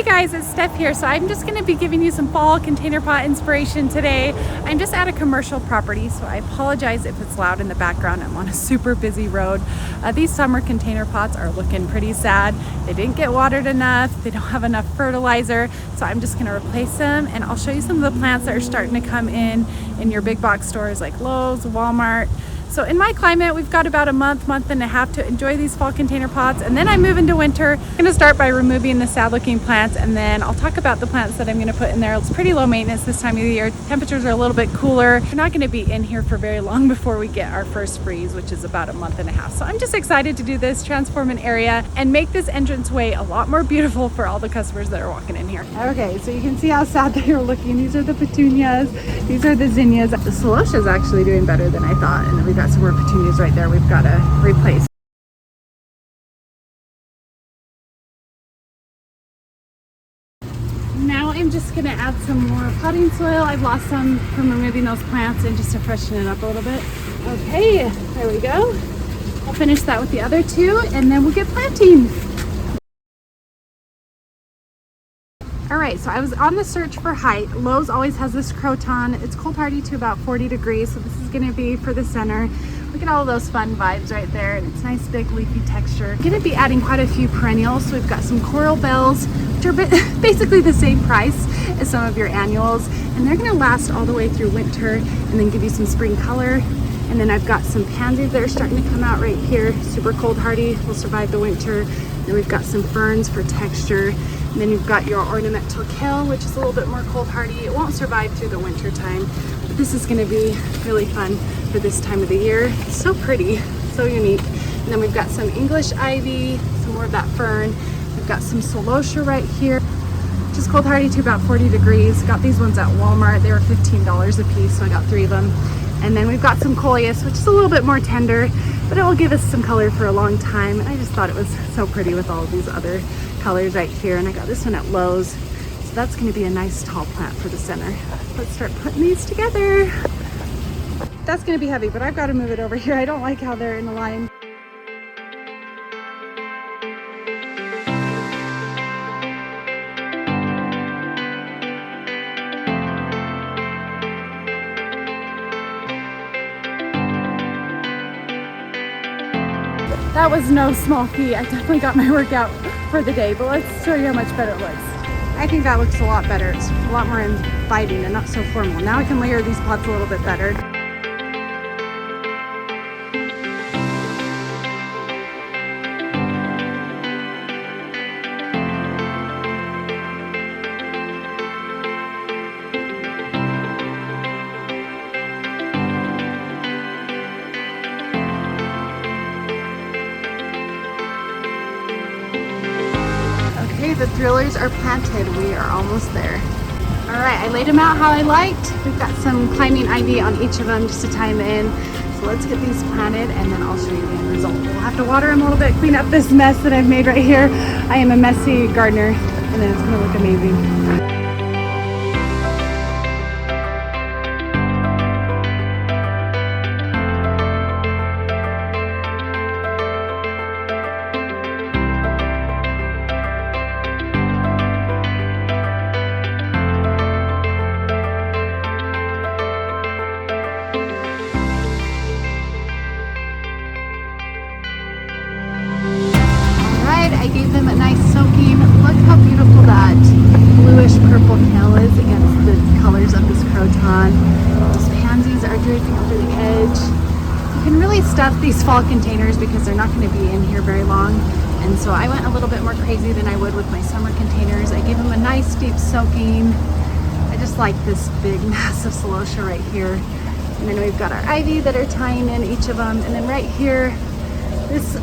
Hey guys, it's Steph here. So I'm just going to be giving you some fall container pot inspiration today. I'm just at a commercial property, so I apologize if it's loud in the background. I'm on a super busy road. These summer container pots are looking pretty sad. They didn't get watered enough. They don't have enough fertilizer. So I'm just going to replace them, and I'll show you some of the plants that are starting to come in your big box stores like Lowe's, Walmart. So in my climate, we've got about a month and a half to enjoy these fall container pots, and then I move into winter. I'm gonna start by removing the sad looking plants, and then I'll talk about the plants that I'm gonna put in there. It's pretty low maintenance this time of the year. Temperatures are a little bit cooler. We're not gonna be in here for very long before we get our first freeze, which is about a month and a half. So I'm just excited to do this, transform an area, and make this entranceway a lot more beautiful for all the customers that are walking in here. Okay, so you can see how sad they are looking. These are the petunias, these are the zinnias. The celosia is actually doing better than I thought, and then we've got some more petunias right there we've got to replace. Now I'm just going to add some more potting soil. I've lost some from removing those plants, and just to freshen it up a little bit. Okay, there we go. I'll finish that with the other two, and then we'll get planting. All right, so I was on the search for height. Lowe's always has this croton. It's cold hardy to about 40 degrees, so this is gonna be for the center. Look at all those fun vibes right there, and it's nice big leafy texture. I'm gonna be adding quite a few perennials. So we've got some coral bells, which are basically the same price as some of your annuals, and they're gonna last all the way through winter and then give you some spring color. And then I've got some pansies that are starting to come out right here, super cold hardy, will survive the winter. Then we've got some ferns for texture. And then you've got your ornamental kale, which is a little bit more cold hardy. It won't survive through the winter time, but this is gonna be really fun for this time of the year. It's so pretty, so unique. And then we've got some English ivy, some more of that fern. We've got some celosia right here, which is cold hardy to about 40 degrees. Got these ones at Walmart. They were $15 a piece, so I got 3 of them. And then we've got some coleus, which is a little bit more tender, but it will give us some color for a long time. And I just thought it was so pretty with all of these other colors right here. And I got this one at Lowe's. So that's gonna be a nice tall plant for the center. Let's start putting these together. That's gonna be heavy, but I've gotta move it over here. I don't like how they're in a line. That was no small feat. I definitely got my workout for the day, but let's show you how much better it looks. I think that looks a lot better. It's a lot more inviting and not so formal. Now I can layer these pots a little bit better. Okay, the thrillers are planted. We are almost there. All right, I laid them out how I liked. We've got some climbing ivy on each of them just to tie them in. So let's get these planted, and then I'll show you the end result. We'll have to water them a little bit, clean up this mess that I've made right here. I am a messy gardener, and then it's gonna look amazing. I gave them a nice soaking. Look how beautiful that bluish purple kale is against the colors of this croton. Those pansies are draping over the edge. You can really stuff these fall containers because they're not going to be in here very long. And so I went a little bit more crazy than I would with my summer containers. I gave them a nice deep soaking. I just like this big massive celosia right here. And then we've got our ivy that are tying in each of them. And then right here, this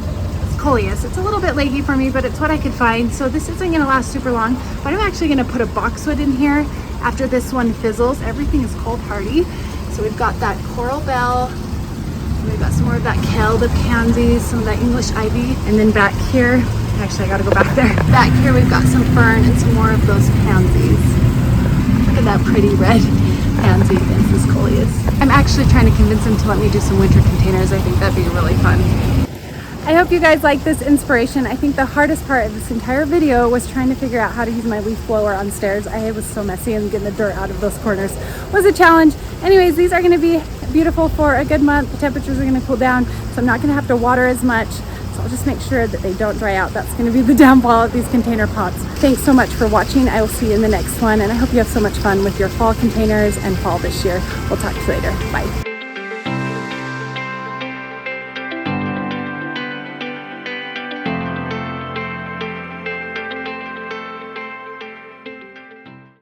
coleus. It's a little bit leggy for me, but it's what I could find. So this isn't going to last super long, but I'm actually going to put a boxwood in here after this one fizzles. Everything is cold hardy. So we've got that coral bell, we've got some more of that kale, the pansies, some of that English ivy, and then back here, actually I got to go back there. Back here we've got some fern and some more of those pansies. Look at that pretty red pansy against this coleus. I'm actually trying to convince him to let me do some winter containers. I think that'd be really fun. I hope you guys like this inspiration. I think the hardest part of this entire video was trying to figure out how to use my leaf blower on stairs. I was so messy, and getting the dirt out of those corners was a challenge. Anyways, these are gonna be beautiful for a good month. The temperatures are gonna cool down, so I'm not gonna have to water as much. So I'll just make sure that they don't dry out. That's gonna be the downfall of these container pots. Thanks so much for watching. I will see you in the next one, and I hope you have so much fun with your fall containers and fall this year. We'll talk to you later. Bye.